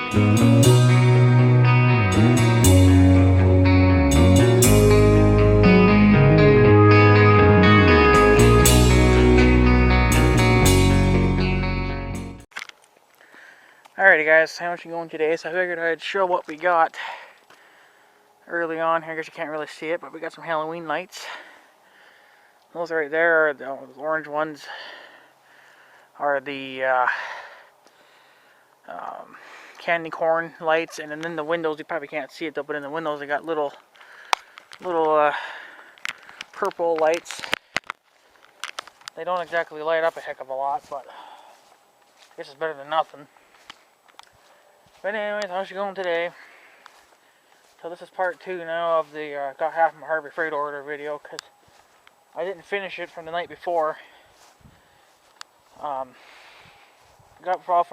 Alrighty guys, how much you going today? So I figured I'd show what we got early on here. I guess you can't really see it, but we got some Halloween lights. Those right there are the orange ones are the candy corn lights, and then in the windows, you probably can't see it though, but in the windows they got little purple lights. They don't exactly light up a heck of a lot, but I guess it's better than nothing. But anyways, how's you going today? So this is part 2 now of the got half my Harvey Freight order video, because I didn't finish it from the night before. For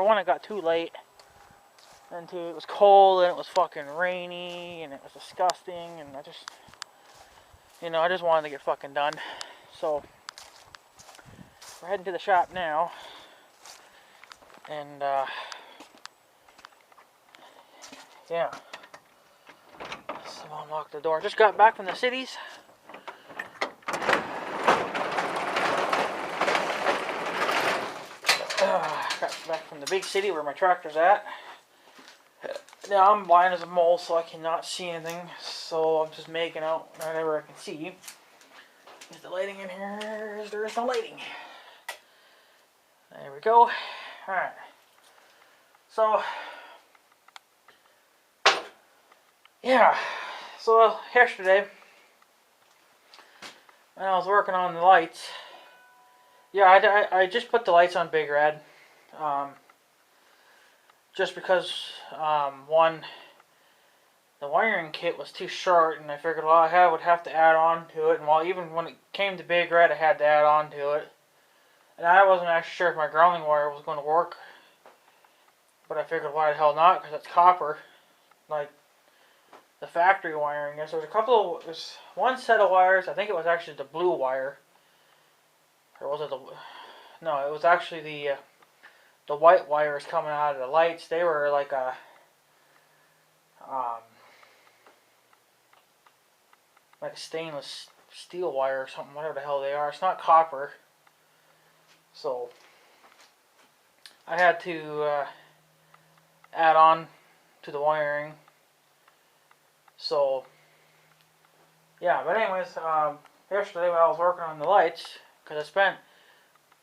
one, it got too late, and two, it was cold, and it was fucking rainy, and it was disgusting, and I just wanted to get fucking done. So we're heading to the shop now, and yeah. So I'll unlock the door. Just got back from the cities. Got back from the big city where my tractor's at. Now I'm blind as a mole, so I cannot see anything. So I'm just making out whatever I can see. Is the lighting in here? There is no lighting. There we go. Alright. So, yeah. So yesterday, when I was working on the lights, yeah, I just put the lights on Big Red. Just because, one, the wiring kit was too short, and I figured, well, I would have to add on to it. And while even when it came to Big Red, I had to add on to it. And I wasn't actually sure if my grounding wire was going to work. But I figured, why the hell not? Because it's copper. Like the factory wiring is. There's one set of wires. I think it was actually the blue wire. Or was it no, it was actually the white wires coming out of the lights. They were like a stainless steel wire or something, whatever the hell they are. It's not copper. So I had to add on to the wiring. So yeah, but anyways, yesterday when I was working on the lights, because I spent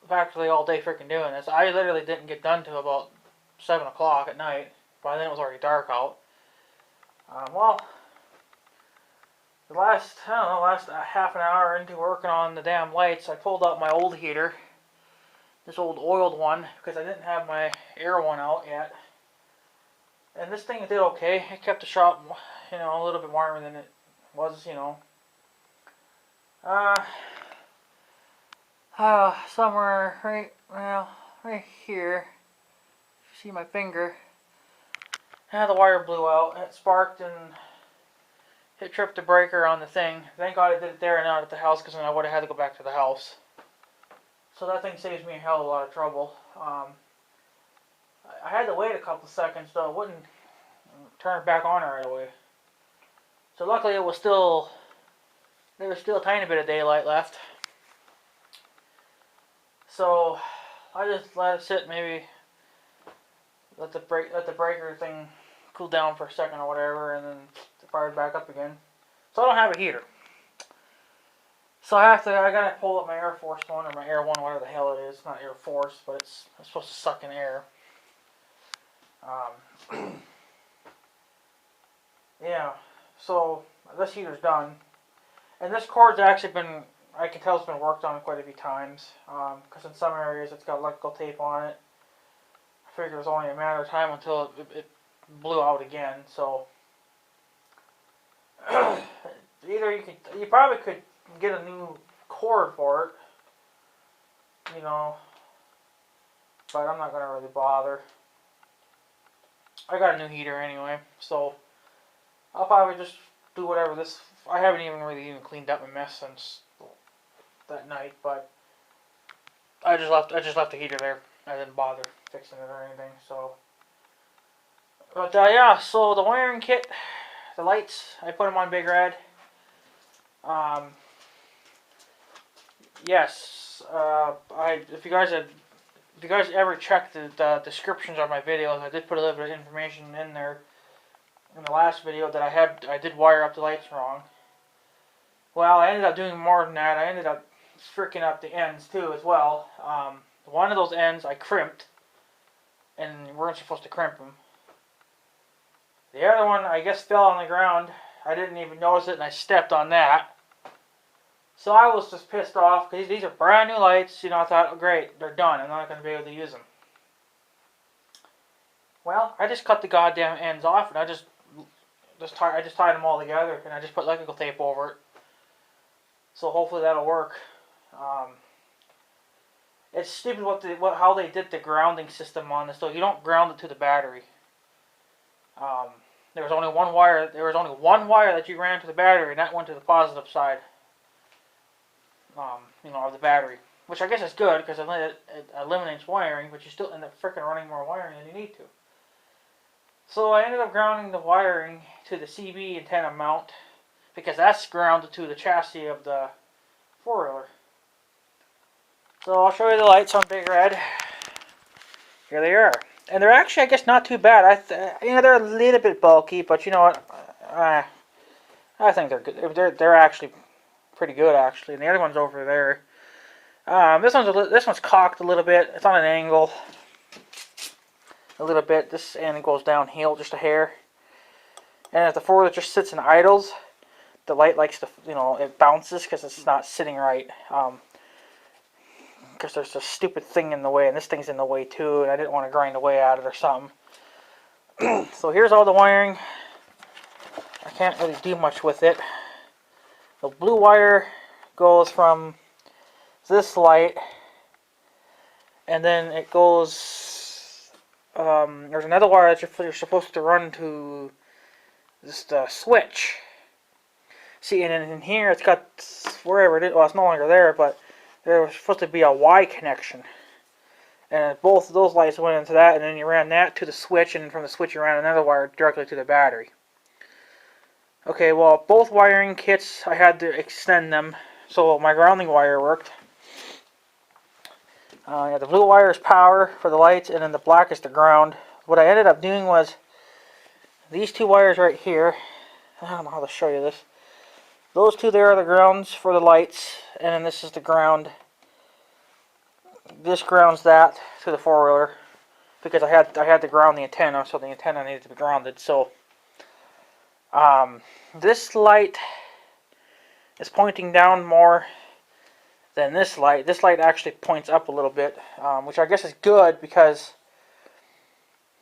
practically all day freaking doing this, I literally didn't get done till about 7 o'clock at night. By then it was already dark out. Well, the last half an hour into working on the damn lights, I pulled out my old heater, this old oiled one, because I didn't have my air one out yet. And this thing did okay. It kept the shop, a little bit warmer than it was, somewhere right here. You see my finger. The wire blew out. It sparked and it tripped the breaker on the thing. Thank God it did it there and not at the house, because then I would have had to go back to the house. So that thing saves me a hell of a lot of trouble. I had to wait a couple seconds, though. It wouldn't turn it back on right away. So luckily there was still a tiny bit of daylight left. So I just let it sit, maybe let the breaker thing cool down for a second or whatever, and then fire it back up again. So I don't have a heater. So I gotta pull up my Air Force one, or my Air One, whatever the hell it is. It's not Air Force, but it's supposed to suck in air. Yeah, so this heater's done. And this cord's actually been, I can tell it's been worked on quite a few times. Because in some areas it's got electrical tape on it. I figured it was only a matter of time until it blew out again. So either you probably could get a new cord for it, but I'm not gonna really bother. I got a new heater anyway, so I'll probably just do whatever this. I haven't even cleaned up my mess since that night, but I just left the heater there. I didn't bother fixing it or anything. So But yeah, so the wiring kit, the lights, I put them on Big Red. Um, yes, if you guys ever check the descriptions of my videos, I did put a little bit of information in there in the last video that I did wire up the lights wrong. Well, I ended up doing more than that. I ended up freaking up the ends too as well. One of those ends I crimped, and we weren't supposed to crimp them. The other one I guess fell on the ground. I didn't even notice it, and I stepped on that. So I was just pissed off because these are brand new lights. I thought, oh, great, they're done. I'm not going to be able to use them. Well, I just cut the goddamn ends off, and I just tied them all together, and I just put electrical tape over it. So hopefully that'll work. It's stupid how they did the grounding system on this, though. You don't ground it to the battery. There was only one wire. There was only one wire that you ran to the battery, and that went to the positive side. Of the battery, which I guess is good because it eliminates wiring, but you still end up freaking running more wiring than you need to. So I ended up grounding the wiring to the CB antenna mount because that's grounded to the chassis of the four-wheeler. So I'll show you the lights on Big Red. Here they are, and they're actually, I guess, not too bad. They're a little bit bulky, but you know what? I think they're good. They're actually pretty good, actually. And the other one's over there. This one's cocked a little bit. It's on an angle a little bit. This end goes downhill just a hair. And if the four-wheeler just sits and idles, the light likes to, it bounces because it's not sitting right. Because there's a stupid thing in the way, and this thing's in the way too, and I didn't want to grind away at it or something. So here's all the wiring. I can't really do much with it. The blue wire goes from this light, and then it goes, there's another wire that you're supposed to run to this switch. See, and in here it's got, wherever it is, well, it's no longer there, but there was supposed to be a Y connection. And both of those lights went into that, and then you ran that to the switch, and from the switch you ran another wire directly to the battery. Okay, well, both wiring kits, I had to extend them, so my grounding wire worked. The blue wire is power for the lights, and then the black is the ground. What I ended up doing was, these two wires right here, I don't know how to show you this. Those two there are the grounds for the lights, and then this is the ground. This grounds that to the four-wheeler, because I had to ground the antenna, so the antenna needed to be grounded. So this light is pointing down more than this light. This light actually points up a little bit, which I guess is good because,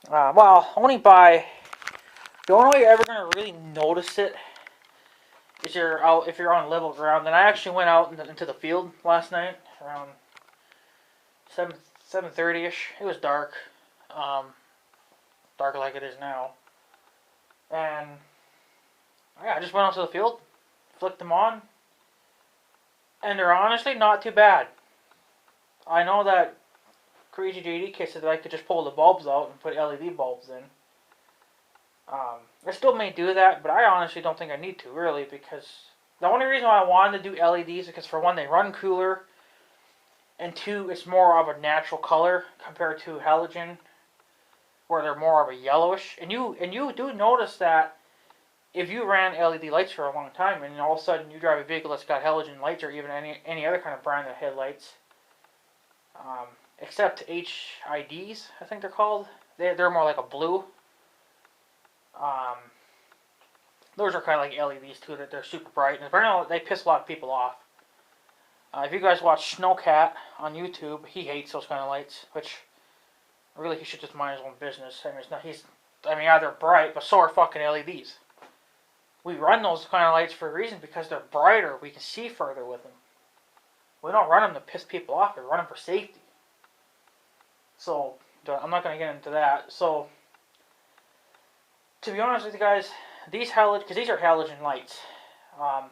well, the only way you're ever going to really notice it is if you're on level ground. And I actually went out into the field last night around 7:30ish. It was dark, dark like it is now, and yeah, I just went out to the field, flicked them on, and they're honestly not too bad. I know that crazy JD kids said that I could just pull the bulbs out and put LED bulbs in. I still may do that, but I honestly don't think I need to, really, because the only reason why I wanted to do LEDs is because, for one, they run cooler, and two, it's more of a natural color compared to halogen, where they're more of a yellowish. And you do notice that if you ran LED lights for a long time, and all of a sudden you drive a vehicle that's got halogen lights, or even any other kind of brand of headlights, except HIDs, I think they're called. They're more like a blue. Those are kind of like LEDs too. That they're super bright, and apparently they piss a lot of people off. If you guys watch Snowcat on YouTube, he hates those kind of lights, which really he should just mind his own business. I mean, yeah, they're bright, but so are fucking LEDs. We run those kind of lights for a reason, because they're brighter. We can see further with them. We don't run them to piss people off. We run them for safety. So I'm not going to get into that. So to be honest with you guys, because these are halogen lights. I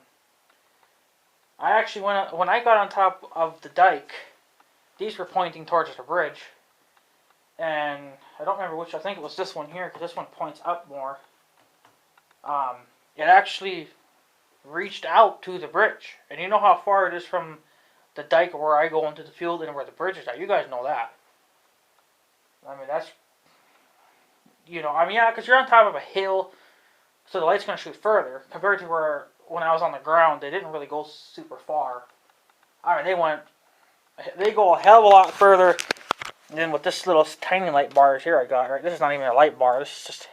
actually when I got on top of the dike, these were pointing towards the bridge, and I don't remember which. I think it was this one here because this one points up more. It actually reached out to the bridge, and you know how far it is from the dike where I go into the field and where the bridge is at. You guys know that. I mean, that's, yeah, because you're on top of a hill, so the light's going to shoot further compared to where when I was on the ground, they didn't really go super far. I mean, they go a hell of a lot further than with this little tiny light bars here I got. Right, this is not even a light bar. This is just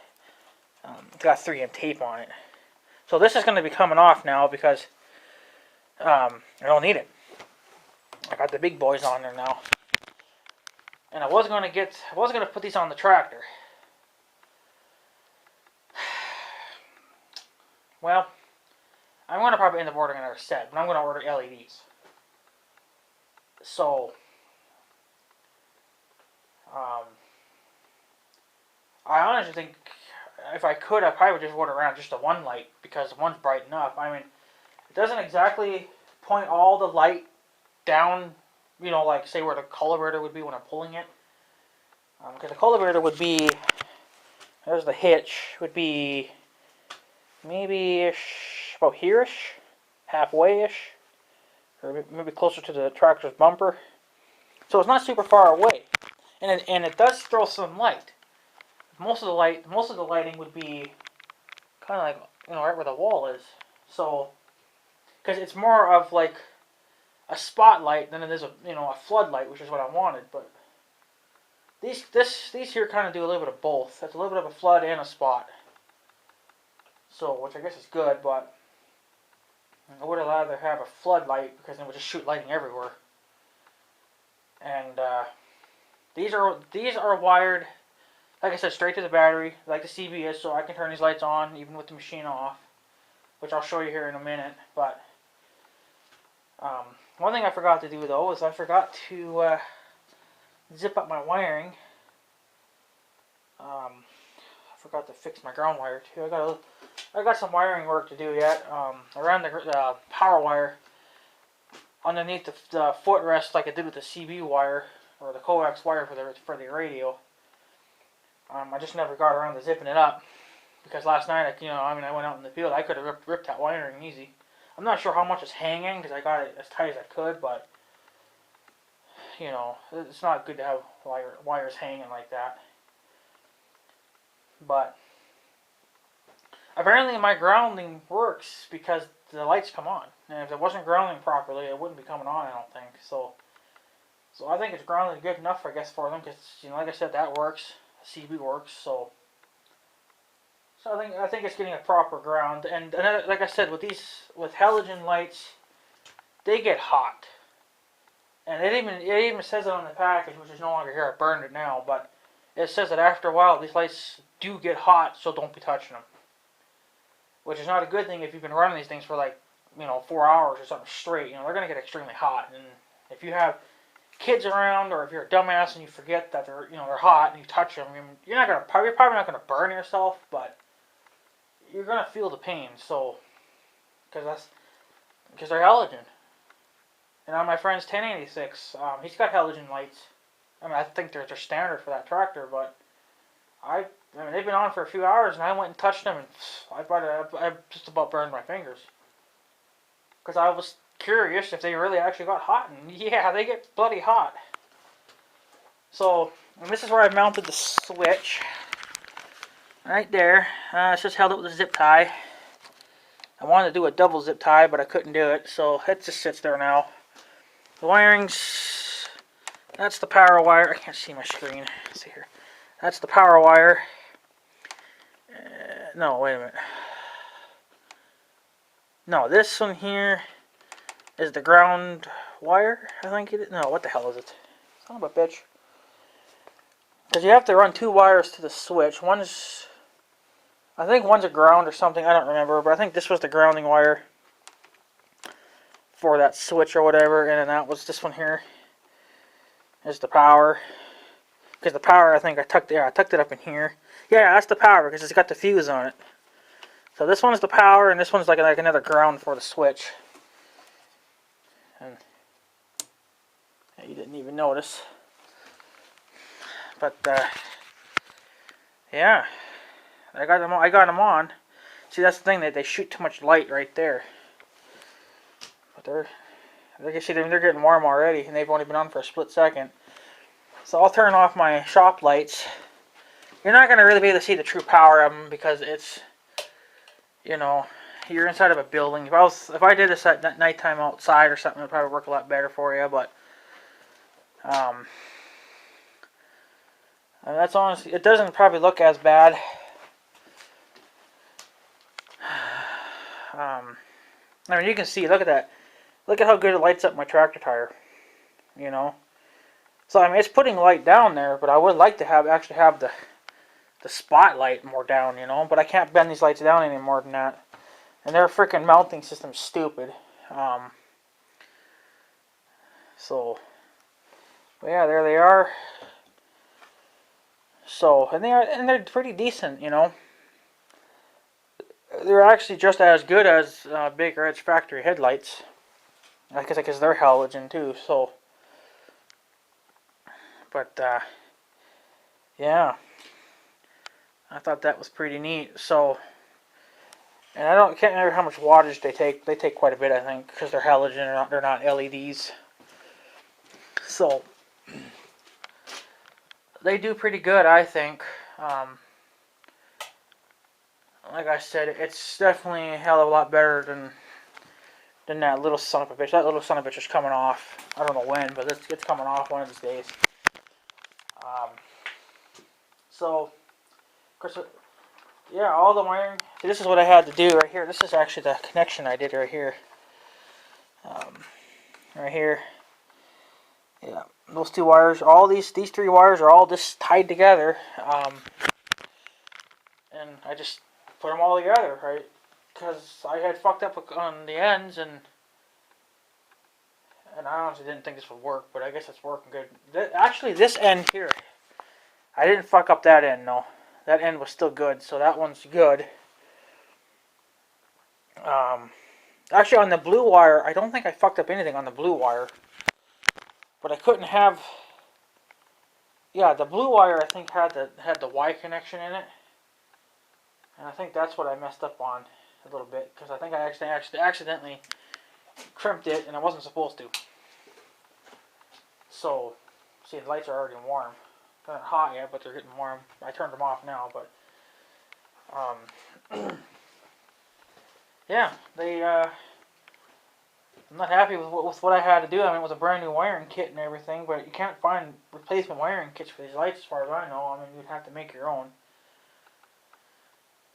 it's got 3M tape on it. So this is going to be coming off now because I don't need it. I got the big boys on there now, and I was going to put these on the tractor. Well, I'm going to probably end up ordering another set, but I'm going to order LEDs. So, I honestly think if I could, I probably would just order around just the one light because one's bright enough. I mean, it doesn't exactly point all the light down, like say where the cultivator would be when I'm pulling it. Because the cultivator would be, there's the hitch, would be maybe-ish, about here-ish, halfway-ish, or maybe closer to the tractor's bumper. So it's not super far away, and it does throw some light. Most of the lighting would be kind of like right where the wall is. So, because it's more of like a spotlight than it is a floodlight, which is what I wanted. But these here kind of do a little bit of both. It's a little bit of a flood and a spot. So, which I guess is good, but I would rather have a floodlight because it would just shoot lighting everywhere. And these are wired, like I said, straight to the battery, like the CB is, so I can turn these lights on even with the machine off, which I'll show you here in a minute. But one thing I forgot to do though is I forgot to zip up my wiring. I forgot to fix my ground wire too. I got some wiring work to do yet. Around the power wire underneath the footrest, like I did with the CB wire or the coax wire for the radio. I just never got around to zipping it up because last night, I went out in the field. I could have ripped that wiring easy. I'm not sure how much is hanging because I got it as tight as I could, but it's not good to have wires hanging like that. But apparently my grounding works because the lights come on. And if it wasn't grounding properly, it wouldn't be coming on, I don't think. So I think it's grounded good enough, I guess, for them. Because, like I said, that works. CB works. So I think it's getting a proper ground. And like I said, with halogen lights, they get hot. And it even says it on the package, which is no longer here. I burned it now. But it says that after a while, these lights do get hot, so don't be touching them. Which is not a good thing if you've been running these things for 4 hours or something straight. They're going to get extremely hot. And if you have kids around, or if you're a dumbass and you forget that they're hot and you touch them, you're probably not going to burn yourself, but you're going to feel the pain. So, because they're halogen. And on my friend's 1086, he's got halogen lights. I think they're standard for that tractor, but they've been on for a few hours, and I went and touched them, and I just about burned my fingers. Because I was curious if they really actually got hot, and yeah, they get bloody hot. So, and this is where I mounted the switch. Right there. It's just held it with a zip tie. I wanted to do a double zip tie, but I couldn't do it, so it just sits there now. The wirings, that's the power wire. I can't see my screen. Let's see here. That's the power wire. No, wait a minute. No, this one here is the ground wire, I think it is. No, what the hell is it? Son of a bitch. Because you have to run 2 wires to the switch. I think one's a ground or something. I don't remember, but I think this was the grounding wire for that switch or whatever. And then that was this one here. Is the power. Because the power, I think I tucked it up in here. Yeah, that's the power because it's got the fuse on it. So this one's the power, and this one's like another ground for the switch. And you didn't even notice. But yeah, I got them. I got them on. See, that's the thing, that they shoot too much light right there. But like I see, they're getting warm already, and they've only been on for a split second. So I'll turn off my shop lights. You're not gonna really be able to see the true power of them because it's, you know, you're inside of a building. If I did this at nighttime outside or something, it'd probably work a lot better for you. But that's honestly, it doesn't probably look as bad. I mean, you can see. Look at that. Look at how good it lights up my tractor tire. You know. So I mean, it's putting light down there, but I would like to actually have the spotlight more down. You know, but I can't bend these lights down any more than that. And their freaking mounting system's stupid. So, but yeah, there they are. So, and they're pretty decent, you know. They're actually just as good as Baker Edge factory headlights. I guess they're halogen too. So, but yeah, I thought that was pretty neat. So, and can't remember how much wattage they take. They take quite a bit, I think, because they're halogen. They're not LEDs. So, they do pretty good, I think. Like I said, it's definitely a hell of a lot better than that little son of a bitch. That little son of a bitch is coming off. I don't know when, but it's coming off one of these days. So, of course, yeah, all the wiring. See, this is what I had to do right here. This is actually the connection I did right here. Right here. Yeah, those two wires. All these three wires are all just tied together. And I just put them all together, right? Because I had fucked up on the ends, and I honestly didn't think this would work, but I guess it's working good. Actually, this end here, I didn't fuck up that end, no. That end was still good, so that one's good. Actually, on the blue wire, I don't think I fucked up anything on the blue wire. But I couldn't have... Yeah, the blue wire, I think, had the Y connection in it. And I think that's what I messed up on a little bit, because I think I accidentally crimped it, and I wasn't supposed to. So, see, the lights are already warm. They're not hot yet, but they're getting warm. I turned them off now, but yeah, I'm not happy with what I had to do. I mean, it was a brand new wiring kit and everything, but you can't find replacement wiring kits for these lights, as far as I know. I mean, you'd have to make your own.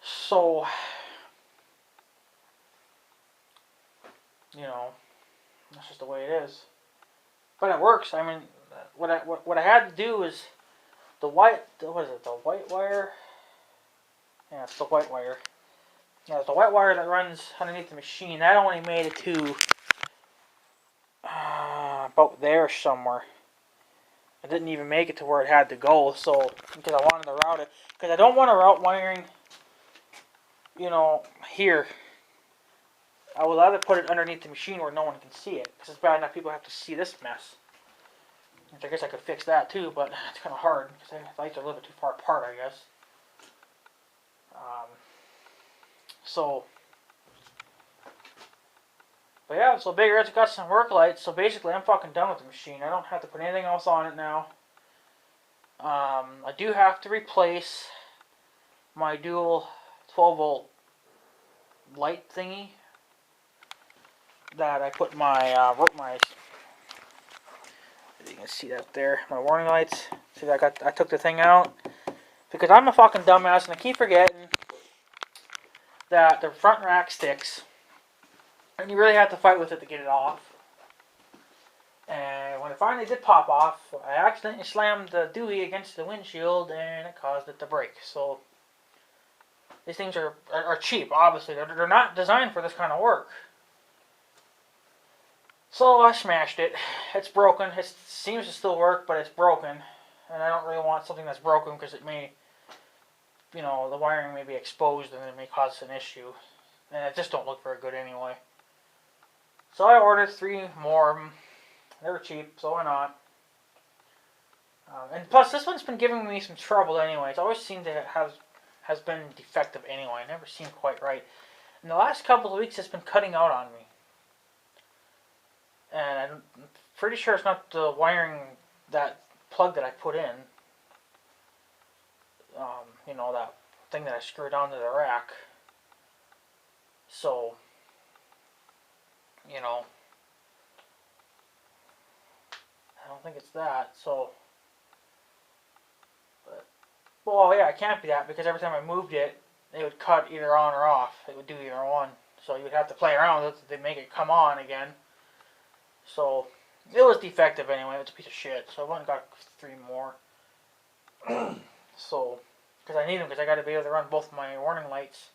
So, you know, that's just the way it is. But it works. I mean, what I had to do is the white wire? Yeah, it's the white wire. Yeah, it's the white wire that runs underneath the machine. That only made it to about there somewhere. I didn't even make it to where it had to go, so, because I wanted to route it. Because I don't want to route wiring, you know, here. I would rather put it underneath the machine where no one can see it. Because it's bad enough people have to see this mess. Which I guess I could fix that too, but it's kind of hard. Because the lights are a little bit too far apart, I guess. But yeah, so Big Red's got some work lights, so basically I'm fucking done with the machine. I don't have to put anything else on it now. I do have to replace my dual 12 volt light thingy that I put you can see that there, my warning lights. See, I took the thing out because I'm a fucking dumbass and I keep forgetting that the front rack sticks. And you really have to fight with it to get it off. And when it finally did pop off, I accidentally slammed the Dewey against the windshield and it caused it to break. So, these things are cheap, obviously. They're not designed for this kind of work. So, I smashed it. It's broken. It seems to still work, but it's broken. And I don't really want something that's broken because it may, you know, the wiring may be exposed and it may cause an issue. And it just don't look very good anyway. So I ordered 3 more of them. They were cheap, so why not? And plus, this one's been giving me some trouble anyway. It's always seemed to has been defective anyway. It never seemed quite right. In the last couple of weeks, it's been cutting out on me. And I'm pretty sure it's not the wiring, that plug that I put in. You know, that thing that I screwed onto the rack. So, you know, I don't think it's that. So, but, well, yeah, it can't be that because every time I moved it, it would cut either on or off. It would do either one. So you would have to play around with it to make it come on again. So, it was defective anyway. It's a piece of shit. So I went and got 3 more. So, because I need them because I got to be able to run both my warning lights.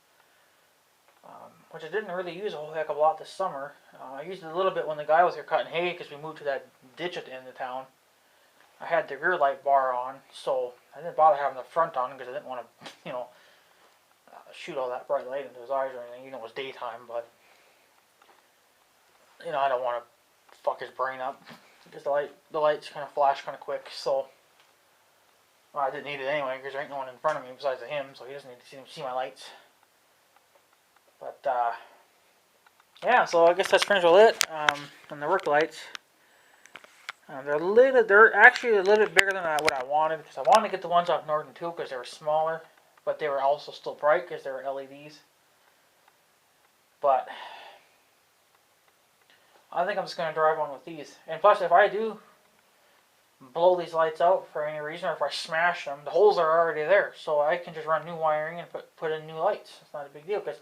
Which I didn't really use a whole heck of a lot this summer. I used it a little bit when the guy was here cutting hay because we moved to that ditch at the end of town. I had the rear light bar on, so I didn't bother having the front on because I didn't want to, you know, shoot all that bright light into his eyes or anything. You know, it was daytime, but you know, I don't want to fuck his brain up because the lights kind of flash kind of quick. So well, I didn't need it anyway because there ain't no one in front of me besides him, so he doesn't need to see my lights. But yeah, so I guess that's pretty much it on the work lights. They're actually a little bit bigger than what I wanted because I wanted to get the ones off Norton too because they were smaller, but they were also still bright because they were LEDs. But I think I'm just going to drive on with these. And plus, if I do blow these lights out for any reason, or if I smash them, the holes are already there, so I can just run new wiring and put in new lights. It's not a big deal because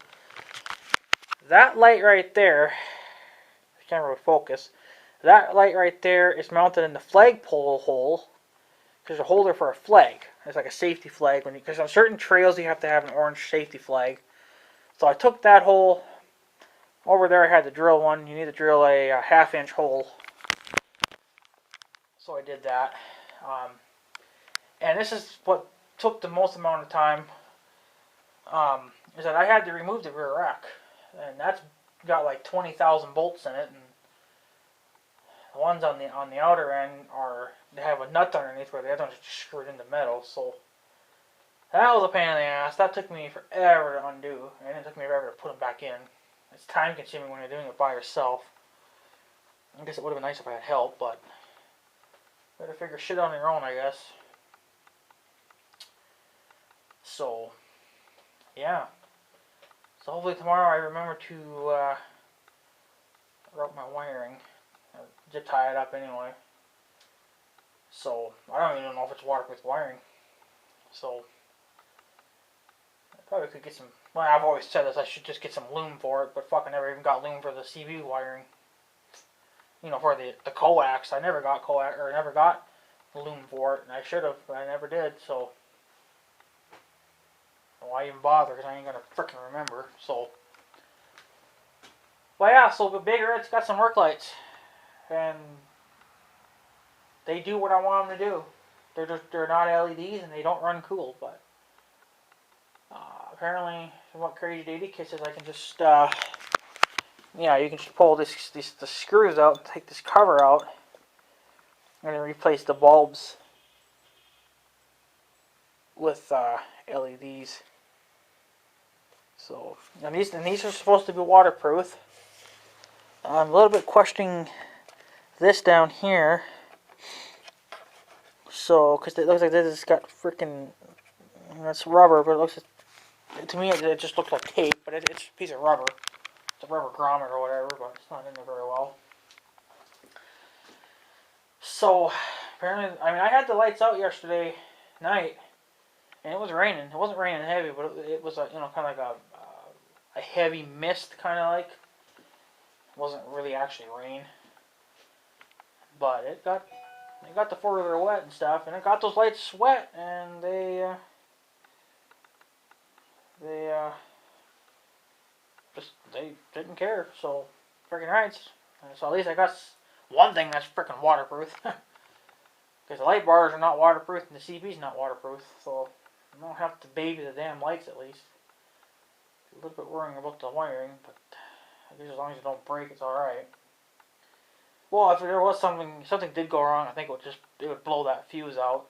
that light right there, the camera would focus. That light right there is mounted in the flagpole hole. There's a holder for a flag. It's like a safety flag because on certain trails you have to have an orange safety flag. So I took that hole over there. I had to drill one. You need to drill a 1/2-inch hole. So I did that. And this is what took the most amount of time. Is that I had to remove the rear rack. And that's got like 20,000 bolts in it, and the ones on the outer end they have a nut underneath where the other ones are just screwed into metal. So that was a pain in the ass. That took me forever to undo, and it took me forever to put them back in. It's time consuming when you're doing it by yourself. I guess it would have been nice if I had help, but better figure shit on your own, I guess. So yeah. So hopefully tomorrow I remember to route my wiring. Just tie it up anyway. So I don't even know if it's waterproof wiring. So I probably could get some. Well, I've always said this. I should just get some loom for it, but fuck, I never even got loom for the CV wiring. You know, for the coax. I never got coax or never got loom for it, and I should have, but I never did. So why even bother? Because I ain't gonna frickin' remember. So, but yeah, so the Big Red's got some work lights, and they do what I want them to do. They're not LEDs and they don't run cool, but apparently, from what Crazy Daisy Kid says, I can just yeah, you can just pull the screws out, and take this cover out, and then replace the bulbs with LEDs. So, and these are supposed to be waterproof. I'm a little bit questioning this down here. So, because it looks like this has got freaking, that's rubber, but it looks, to me it just looks like tape, but it's a piece of rubber. It's a rubber grommet or whatever, but it's not in there very well. So, apparently, I mean, I had the lights out yesterday night, and it was raining. It wasn't raining heavy, but it was a, you know, kind of like a heavy mist, kind of like. It wasn't really actually rain, but it got the four-wheeler wet and stuff, and it got those lights wet, and they didn't care. So freaking right. So at least I got one thing that's freaking waterproof. Because the light bars are not waterproof and the CB's not waterproof, so I don't have to baby the damn lights at least. A little bit worrying about the wiring, but I guess as long as it don't break, it's alright. Well, if there was something did go wrong, I think it would blow that fuse out.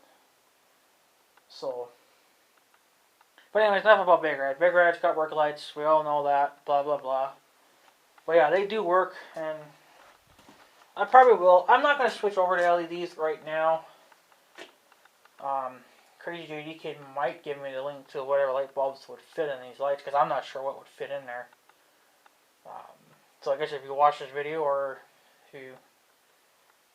So, but anyways, enough about Big Red. Big Red's got work lights. We all know that. Blah blah blah. But yeah, they do work, and I probably will. I'm not gonna switch over to LEDs right now. Crazy JD Kid might give me the link to whatever light bulbs would fit in these lights, because I'm not sure what would fit in there. So I guess if you watch this video, or if you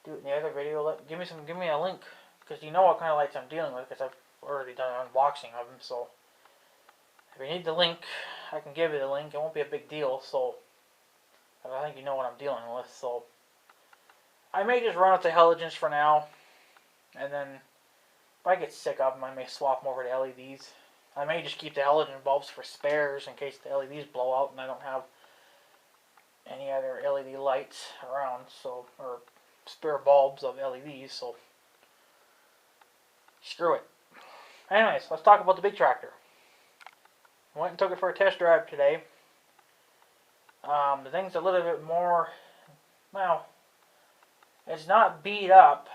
do it in the other video, give me a link, because you know what kind of lights I'm dealing with, because I've already done an unboxing of them. So if you need the link, I can give you the link. It won't be a big deal. So I think you know what I'm dealing with. So I may just run with the halogens for now, and then if I get sick of them, I may swap them over to LEDs. I may just keep the halogen bulbs for spares in case the LEDs blow out and I don't have any other LED lights around, so, or spare bulbs of LEDs, so screw it. Anyways, let's talk about the big tractor. I went and took it for a test drive today. The thing's a little bit more, well, it's not beat up,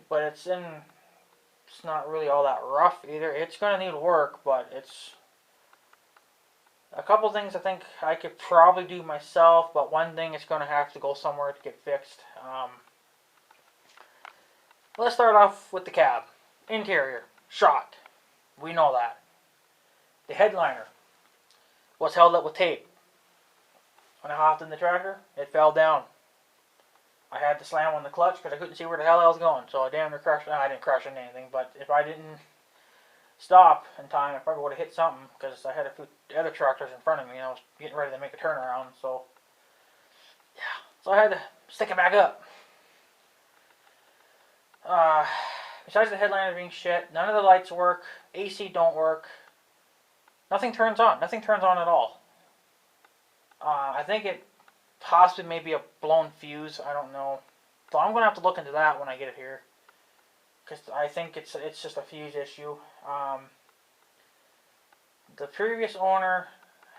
but it's not really all that rough either. It's going to need work, but it's a couple things I think I could probably do myself, but one thing is going to have to go somewhere to get fixed. Let's start off with the cab. Interior, shot. We know that. The headliner was held up with tape. When I hopped in the tractor, it fell down. I had to slam on the clutch because I couldn't see where the hell I was going, so I damn near crashed. I didn't crash into anything, but if I didn't stop in time, I probably would have hit something, because I had a few other tractors in front of me and I was getting ready to make a turnaround, so yeah. So I had to stick it back up. Besides the headliner being shit, none of the lights work, AC don't work, nothing turns on at all. I think it possibly may be a blown fuse, I don't know. So I'm going to have to look into that when I get it here, because I think it's just a fuse issue. The previous owner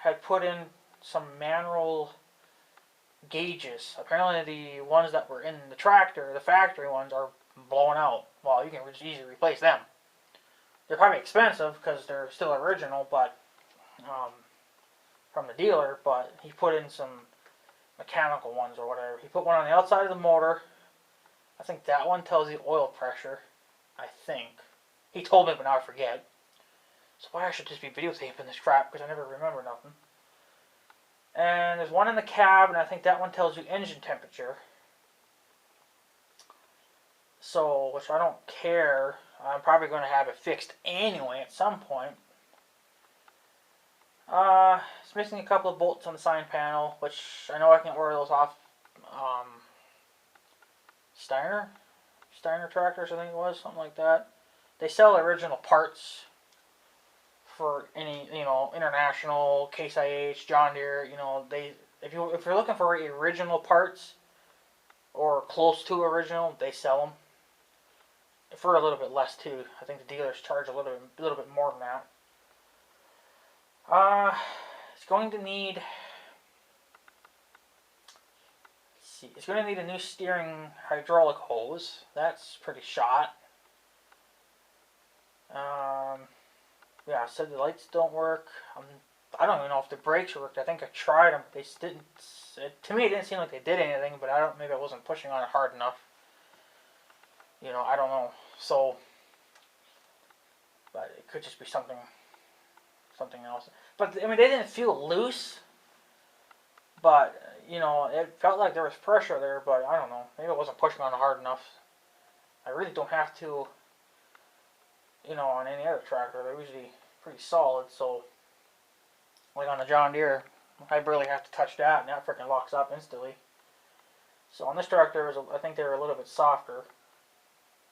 had put in some manual gauges. Apparently the ones that were in the tractor, the factory ones, are blowing out. Well, you can just easily replace them. They're probably expensive because they're still original, but from the dealer, but he put in some mechanical ones or whatever. He put one on the outside of the motor. I think that one tells the oil pressure. I think. He told me, but now I forget. So why I should just be videotaping this crap, because I never remember nothing. And there's one in the cab, and I think that one tells you engine temperature. So, which I don't care. I'm probably going to have it fixed anyway at some point. It's missing a couple of bolts on the sign panel, which I know I can order those off Steiner Tractors, I think it was, something like that. They sell original parts for any, international, Case IH, John Deere, if you're looking for original parts or close to original, they sell them for a little bit less too. I think the dealers charge a little bit more than that. It's going to need. It's going to need a new steering hydraulic hose. That's pretty shot. Yeah, I said the lights don't work. I don't even know if the brakes worked. I think I tried them. They didn't. To me, it didn't seem like they did anything. But maybe I wasn't pushing on it hard enough. I don't know. So, but it could just be something else. But I mean, they didn't feel loose. But it felt like there was pressure there. But I don't know. Maybe I wasn't pushing on it hard enough. I really don't have to. On any other tractor, they're usually pretty solid. So, like on the John Deere, I barely have to touch that, and that freaking locks up instantly. So on this tractor, I think they were a little bit softer.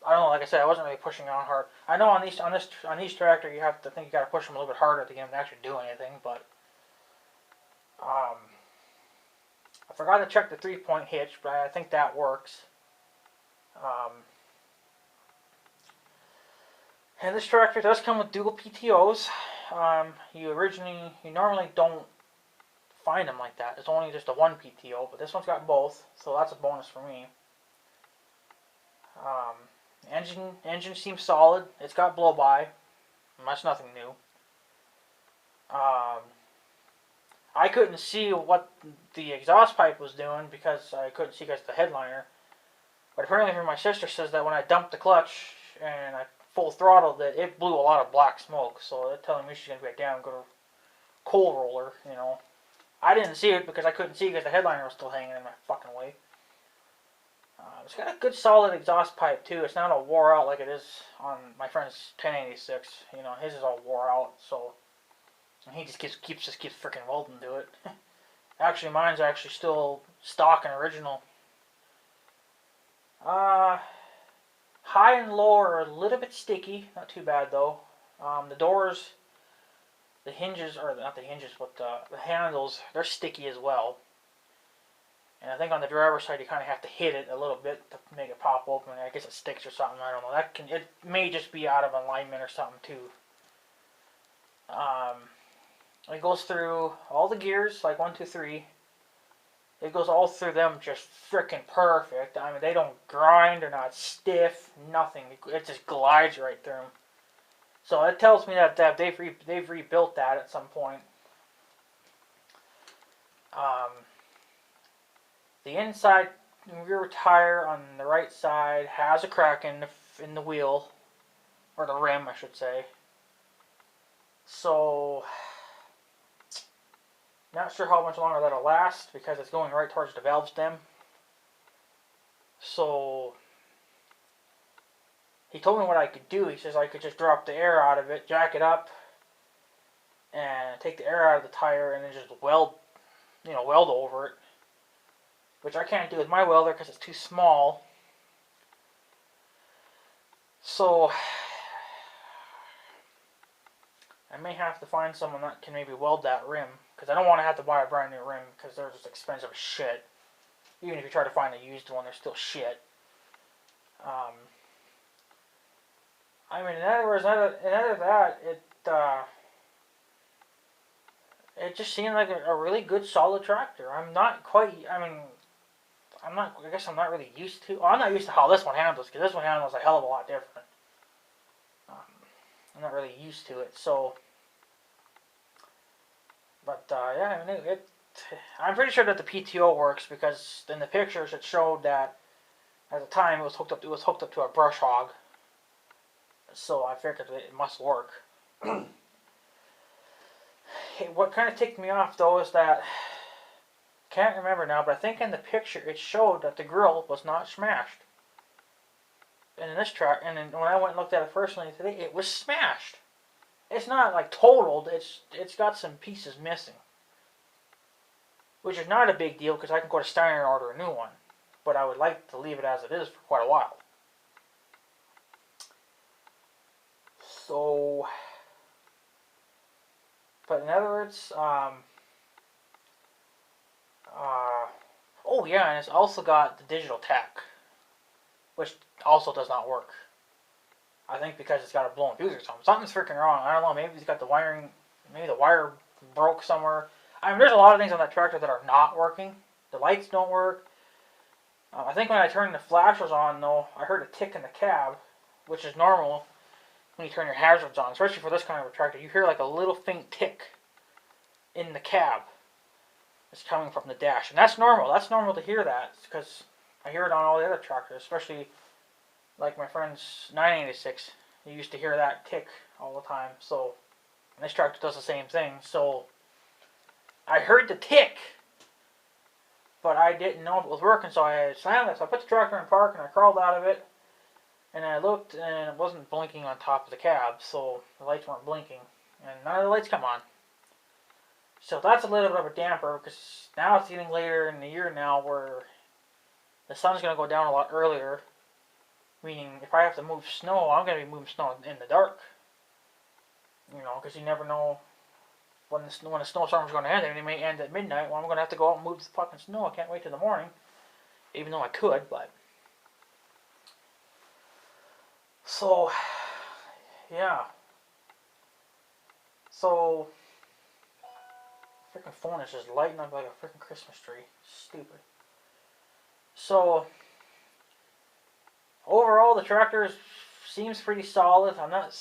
I don't know. Like I said, I wasn't really pushing on hard. I know on these tractor, you got to push them a little bit harder to get them to actually do anything. But I forgot to check the 3-point hitch, but I think that works. And this tractor does come with dual PTOs. You normally don't find them like that. It's only just a one PTO, but this one's got both, so that's a bonus for me. Um, engine seems solid. It's got blow by. That's nothing new. I couldn't see what the exhaust pipe was doing because I couldn't see because of the headliner. But apparently, my sister says that when I dumped the clutch and I full throttled it, it blew a lot of black smoke. So they're telling me she's gonna be down and go to coal roller. You know, I didn't see it because I couldn't see because the headliner was still hanging in my fucking way. It's got a good solid exhaust pipe too. It's not all wore out like it is on my friend's 1086. You know, his is all wore out, so and he just keeps freaking welding to it. Actually, mine's actually still stock and original. High and low are a little bit sticky. Not too bad though. The doors, the hinges, or not the hinges, but the handles, they're sticky as well. And I think on the driver's side, you kind of have to hit it a little bit to make it pop open. I guess it sticks or something. I don't know. It may just be out of alignment or something too. It goes through all the gears, like 1, 2, 3. It goes all through them just freaking perfect. I mean, they don't grind. They're not stiff. Nothing. It just glides right through them. So it tells me that they've rebuilt that at some point. The inside rear tire on the right side has a crack in the wheel, or the rim, I should say. So, not sure how much longer that'll last because it's going right towards the valve stem. So, he told me what I could do. He says I could just drop the air out of it, jack it up, and take the air out of the tire, and then just weld over it. Which I can't do with my welder because it's too small. So, I may have to find someone that can maybe weld that rim. Because I don't want to have to buy a brand new rim because they're just expensive as shit. Even if you try to find a used one, they're still shit. I mean, in other words, it just seemed like a really good, solid tractor. I guess I'm not really used to. Well, I'm not used to how this one handles because this one handles a hell of a lot different. I'm not really used to it, so. But yeah, I mean, I'm pretty sure that the PTO works because in the pictures it showed that at the time it was hooked up. It was hooked up to a brush hog, so I figured it must work. What kind of ticked me off though is that. Can't remember now, but I think in the picture it showed that the grill was not smashed. And in this truck, and then when I went and looked at it personally today, it was smashed. It's not like totaled. It's got some pieces missing, which is not a big deal because I can go to Steiner and order a new one. But I would like to leave it as it is for quite a while. So, but in other words, oh yeah, and it's also got the digital tach, which also does not work. I think because it's got a blown fuse or something. Something's freaking wrong. I don't know. Maybe it's got the wiring. Maybe the wire broke somewhere. I mean, there's a lot of things on that tractor that are not working. The lights don't work. I think when I turned the flashers on, though, I heard a tick in the cab, which is normal when you turn your hazards on, especially for this kind of a tractor. You hear like a little faint tick in the cab. It's coming from the dash, and that's normal. That's normal to hear that because I hear it on all the other tractors, especially like my friend's 986. You used to hear that tick all the time. So, and this tractor does the same thing. So, I heard the tick, but I didn't know if it was working. So I slammed it. So I put the tractor in park and I crawled out of it, and I looked, and it wasn't blinking on top of the cab. So the lights weren't blinking, and none of the lights come on. So that's a little bit of a damper because now it's getting later in the year now where the sun's going to go down a lot earlier. Meaning if I have to move snow, I'm going to be moving snow in the dark. You know, because you never know when the snowstorm's going to end. And it may end at midnight. Well, I'm going to have to go out and move the fucking snow. I can't wait till the morning. Even though I could, but. So, yeah. So. Freaking phone is just lighting up like a freaking Christmas tree. Stupid. So overall, the tractor seems pretty solid. I'm not,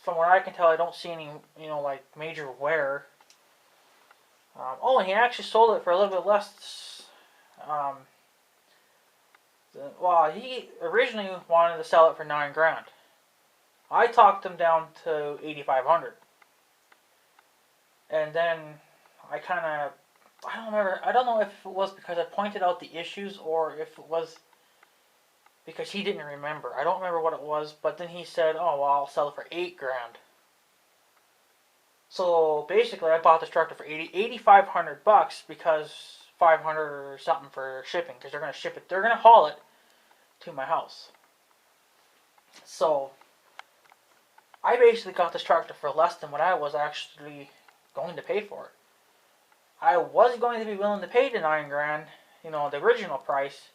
from what I can tell, I don't see any, like major wear. And he actually sold it for a little bit less. Well, he originally wanted to sell it for $9,000. I talked him down to $8,500, and then I kind of, I don't remember. I don't know if it was because I pointed out the issues or if it was because he didn't remember. I don't remember what it was, but then he said, "Oh, well, I'll sell it for $8,000." So basically, I bought this tractor for $8,500 because $500 or something for shipping, because they're gonna ship it. They're gonna haul it to my house. So I basically got this tractor for less than what I was actually going to pay for it. I was going to be willing to pay the $9,000, the original price,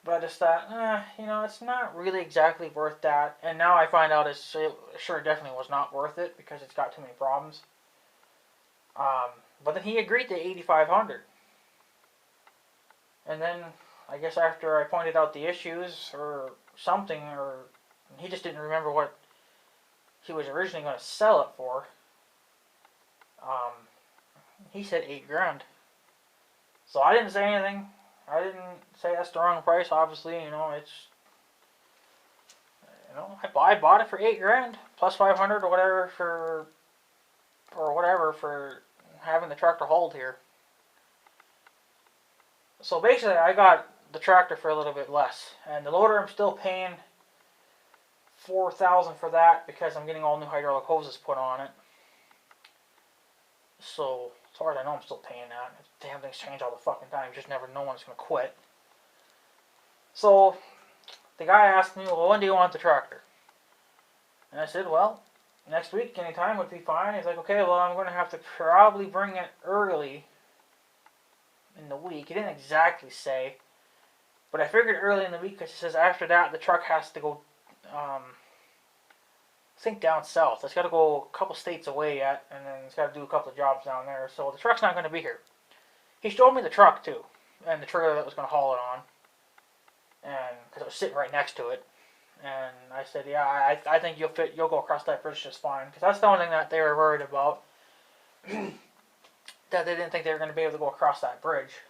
but I just thought, it's not really exactly worth that. And now I find out it sure definitely was not worth it because it's got too many problems. But then he agreed to $8,500, and then I guess after I pointed out the issues or something, or he just didn't remember what he was originally going to sell it for. He said $8,000. So I didn't say anything. I didn't say that's the wrong price. Obviously, it's, I bought it for $8,000 plus $500 or whatever for having the tractor hauled here. So basically, I got the tractor for a little bit less, and the loader I'm still paying $4,000 for that because I'm getting all new hydraulic hoses put on it. So as far as I know, I'm still paying that. Damn things change all the fucking time. You just never know when it's gonna quit. So the guy asked me, "Well, when do you want the tractor?" And I said, "Well, next week, anytime would be fine." He's like, "Okay, well, I'm gonna have to probably bring it early in the week." He didn't exactly say, but I figured early in the week because he says after that the truck has to go, I think down south. It's got to go a couple states away yet, and then it's got to do a couple of jobs down there. So the truck's not going to be here. He showed me the truck too, and the trailer that was going to haul it on, and because it was sitting right next to it. And I said, "Yeah, I think you'll go across that bridge just fine," because that's the only thing that they were worried about. That they didn't think they were going to be able to go across that bridge.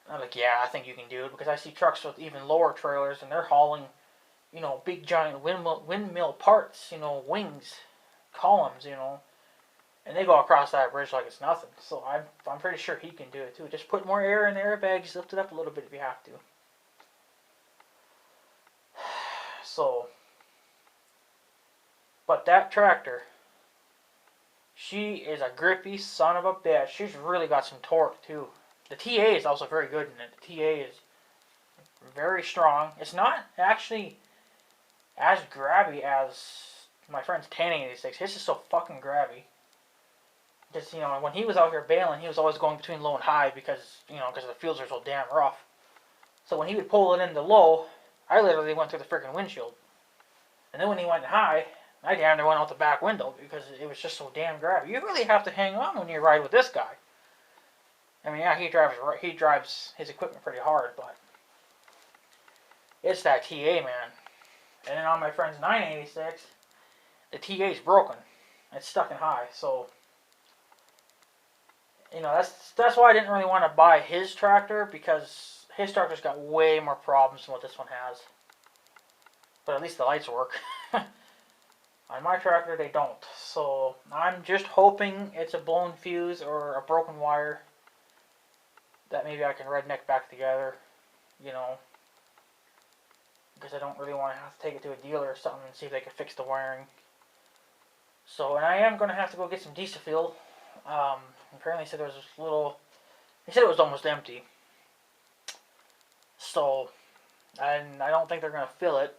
And I'm like, "Yeah, I think you can do it," because I see trucks with even lower trailers, and they're hauling, big giant windmill parts, wings, columns, and they go across that bridge like it's nothing. So I'm pretty sure he can do it too. Just put more air in the airbags, lift it up a little bit if you have to. So, but that tractor, she is a grippy son of a bitch. She's really got some torque too. The TA is also very good in it. The TA is very strong. It's not actually as grabby as my friend's 1086. His is so fucking grabby. Just, when he was out here baling, he was always going between low and high because the fields are so damn rough. So when he would pull it into low, I literally went through the freaking windshield. And then when he went high, I damn near went out the back window because it was just so damn grabby. You really have to hang on when you ride with this guy. I mean, yeah, he drives his equipment pretty hard, but it's that TA, man. And then on my friend's 986, the TA's broken. It's stuck in high, so that's why I didn't really want to buy his tractor, because his tractor's got way more problems than what this one has. But at least the lights work. On my tractor, they don't. So I'm just hoping it's a blown fuse or a broken wire that maybe I can redneck back together, because I don't really want to have to take it to a dealer or something and see if they can fix the wiring. So, and I am going to have to go get some diesel fuel. Apparently he said there was this little, he said it was almost empty. So, and I don't think they're going to fill it,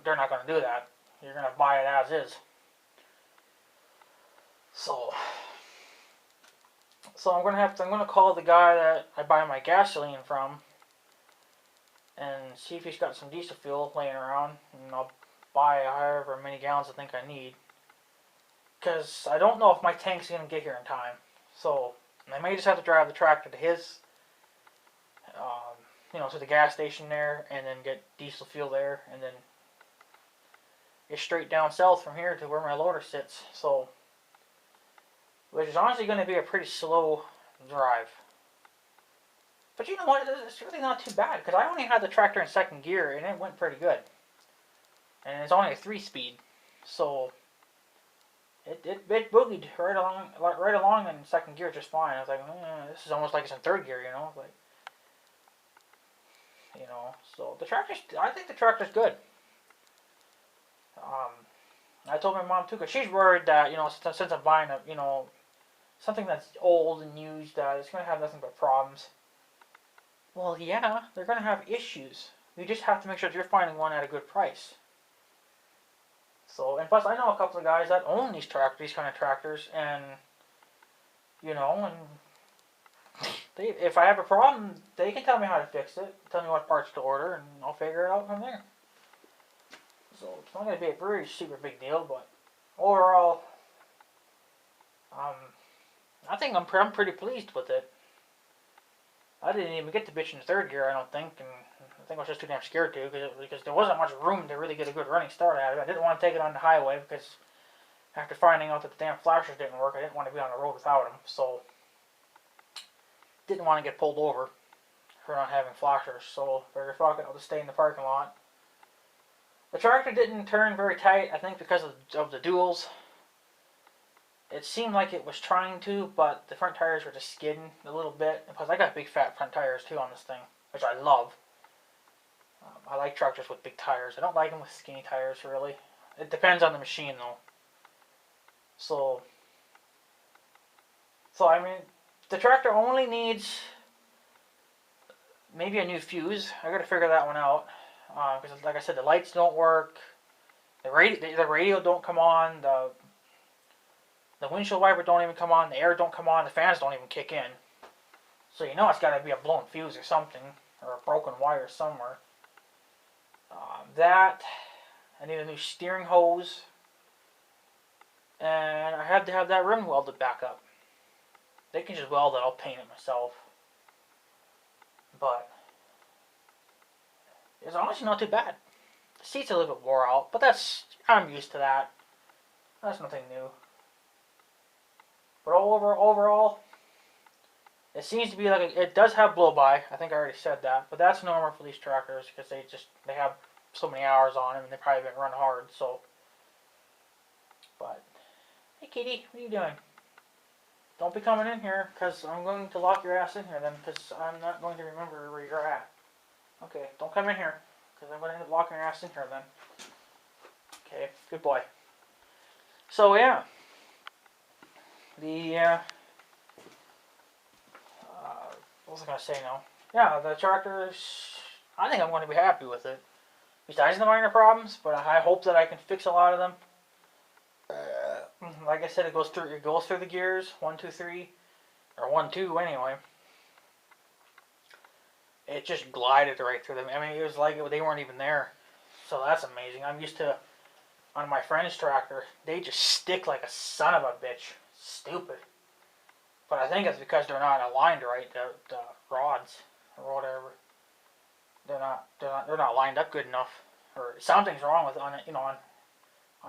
they're not going to do that. You're going to buy it as is. So I'm going to call the guy that I buy my gasoline from and see if he's got some diesel fuel laying around, and I'll buy however many gallons I think I need. Because I don't know if my tank's going to get here in time. So I may just have to drive the tractor to his, to the gas station there, and then get diesel fuel there, and then get straight down south from here to where my loader sits. So, which is honestly going to be a pretty slow drive. But you know what? It's really not too bad because I only had the tractor in second gear and it went pretty good. And it's only a 3-speed, so it boogied right along in second gear just fine. I was like, this is almost like it's in third gear, like, So I think the tractor's good. I told my mom too, because she's worried that since I'm buying something that's old and used, it's gonna have nothing but problems. Well, yeah, they're gonna have issues. You just have to make sure that you're finding one at a good price. So, and plus I know a couple of guys that own these kind of tractors, and if I have a problem, they can tell me how to fix it, tell me what parts to order, and I'll figure it out from there. So it's not going to be a very super big deal, but overall, I think I'm pretty pleased with it. I didn't even get the bitch in third gear, I don't think, and I think I was just too damn scared to, because there wasn't much room to really get a good running start out of it. I didn't want to take it on the highway, because after finding out that the damn flashers didn't work, I didn't want to be on the road without them, so didn't want to get pulled over for not having flashers, so figured, fuck it, I'll just stay in the parking lot. The tractor didn't turn very tight, I think because of the duals. It seemed like it was trying to, but the front tires were just skidding a little bit. Plus, I got big fat front tires too on this thing, which I love. I like tractors with big tires. I don't like them with skinny tires, really. It depends on the machine, though. So I mean, the tractor only needs maybe a new fuse. I gotta figure that one out. Because, like I said, the lights don't work. The radio don't come on. The windshield wiper don't even come on. The air don't come on. The fans don't even kick in. So it's got to be a blown fuse or something, or a broken wire somewhere. I need a new steering hose, and I had to have that rim welded back up. They can just weld it. I'll paint it myself. But it's honestly not too bad. The seat's a little bit wore out, but I'm used to that. That's nothing new. But overall, it seems to be like it does have blow by. I think I already said that, but that's normal for these tractors because they have so many hours on them and they probably been run hard. So, but hey, kitty, what are you doing? Don't be coming in here because I'm going to lock your ass in here then because I'm not going to remember where you're at. Okay, don't come in here because I'm going to end up locking your ass in here then. Okay, good boy. So yeah. What was I going to say now? Yeah, the tractors, I think I'm going to be happy with it. Besides the minor problems, but I hope that I can fix a lot of them. Like I said, it goes through the gears, 1, 2, 3, or 1, 2 anyway. It just glided right through them. I mean, it was like they weren't even there. So that's amazing. I'm used to, on my friend's tractor, they just stick like a son of a bitch. Stupid. But I think it's because they're not aligned right, the rods or whatever. They're not lined up good enough, or something's wrong with on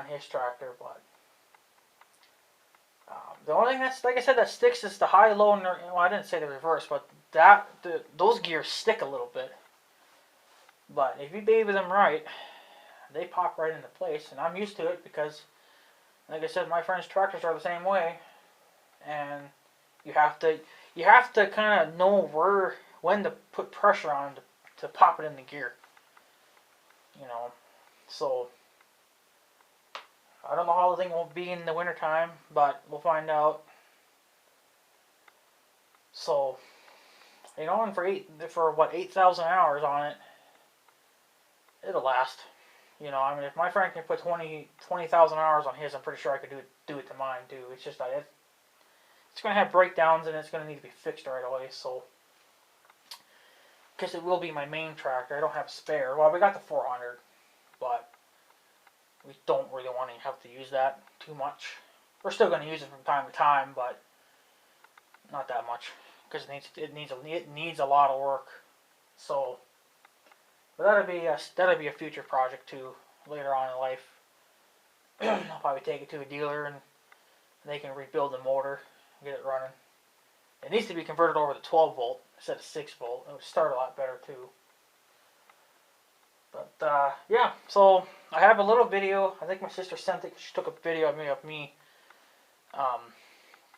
his tractor. But the only thing that's, like I said, that sticks is the high, low, and well, I didn't say the reverse, but those gears stick a little bit. But if you baby them right, they pop right into place, and I'm used to it because, like I said, my friend's tractors are the same way, and you have to kind of know when to put pressure on to pop it in the gear. So I don't know how the thing will be in the wintertime, but we'll find out. So, and for 8,000 hours on it, it'll last. I mean, if my friend can put 20,000 hours on his, I'm pretty sure I could do it to mine too. It's just that it's going to have breakdowns and it's going to need to be fixed right away. So, because it will be my main tractor, I don't have a spare. Well, we got the 400, but we don't really want to have to use that too much. We're still going to use it from time to time, but not that much because it needs a lot of work. So, but that'll be a future project too later on in life. I'll probably take it to a dealer and they can rebuild the motor, and get it running. It needs to be converted over to 12 volt instead of 6 volt. It would start a lot better too. But yeah, so I have a little video. I think my sister sent it. She took a video of me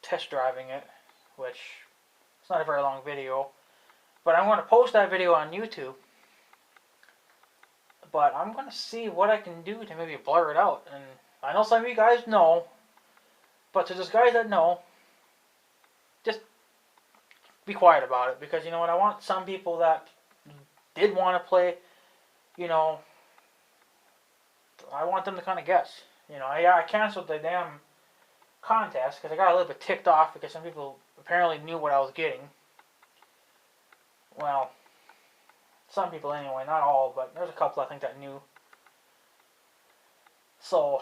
test driving it, which it's not a very long video. But I'm going to post that video on YouTube. But I'm going to see what I can do to maybe blur it out. And I know some of you guys know, but to those guys that know, just be quiet about it. Because you know what, I want some people that did want to play, you know, I want them to kind of guess. You know, I canceled the damn contest because I got a little bit ticked off because some people apparently knew what I was getting. Well, some people anyway, not all, but there's a couple I think that knew. So,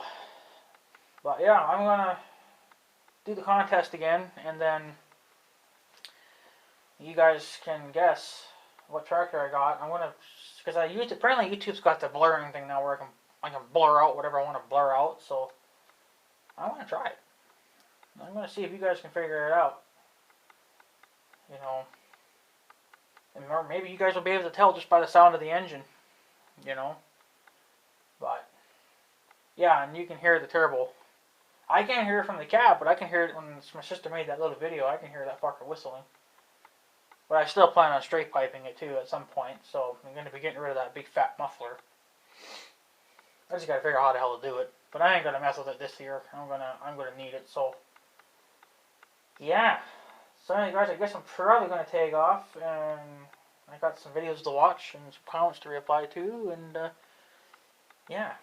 but yeah, I'm gonna do the contest again, and then you guys can guess what tractor I got. I'm gonna, because I used, apparently YouTube's got the blurring thing now where I can blur out whatever I want to blur out, so I want to try it. I'm going to see if you guys can figure it out. You know, and or maybe you guys will be able to tell just by the sound of the engine, you know. But yeah, and you can hear the turbo. I can't hear it from the cab, but I can hear it when my sister made that little video. I can hear that fucker whistling. But I still plan on straight piping it too at some point, so I'm going to be getting rid of that big fat muffler. I just got to figure out how the hell to do it. But I ain't going to mess with it this year. I'm gonna need it, so yeah. So anyway, guys, I guess I'm probably going to take off, and I got some videos to watch and some comments to reply to, and yeah.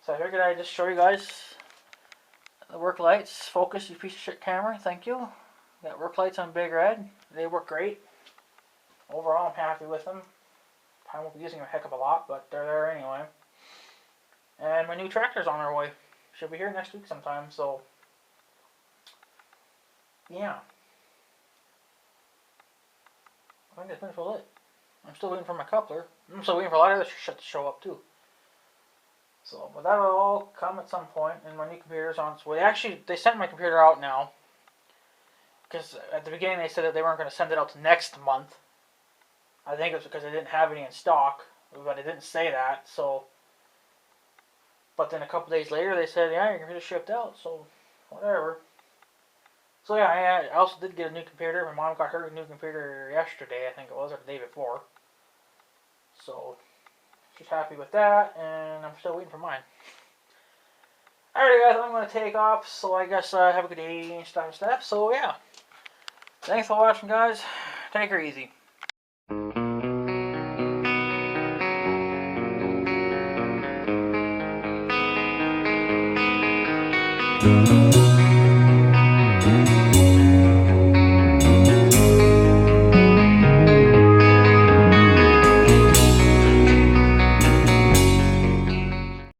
So I figured I'd just show you guys the work lights. Focus, you piece of shit camera, thank you. Got work lights on Big Red. They work great. Overall, I'm happy with them. I won't be using them a heck of a lot, but they're there anyway. And my new tractor's on their way. Should be here next week sometime, so yeah. I think that's pretty much it. I'm still waiting for my coupler. I'm still waiting for a lot of other shit to show up too. So, but that'll all come at some point, and my new computer's on its way. Actually, they sent my computer out now. Because at the beginning they said that they weren't going to send it out to next month. I think it was because they didn't have any in stock, but it didn't say that, so. But then a couple days later they said, yeah, your computer's shipped out, so whatever. So yeah, I also did get a new computer. My mom got her new computer yesterday, I think it was, or the day before. So, she's happy with that, and I'm still waiting for mine. Alright guys, I'm going to take off, so I guess have a good day and stuff. So yeah, thanks for watching guys, take her easy.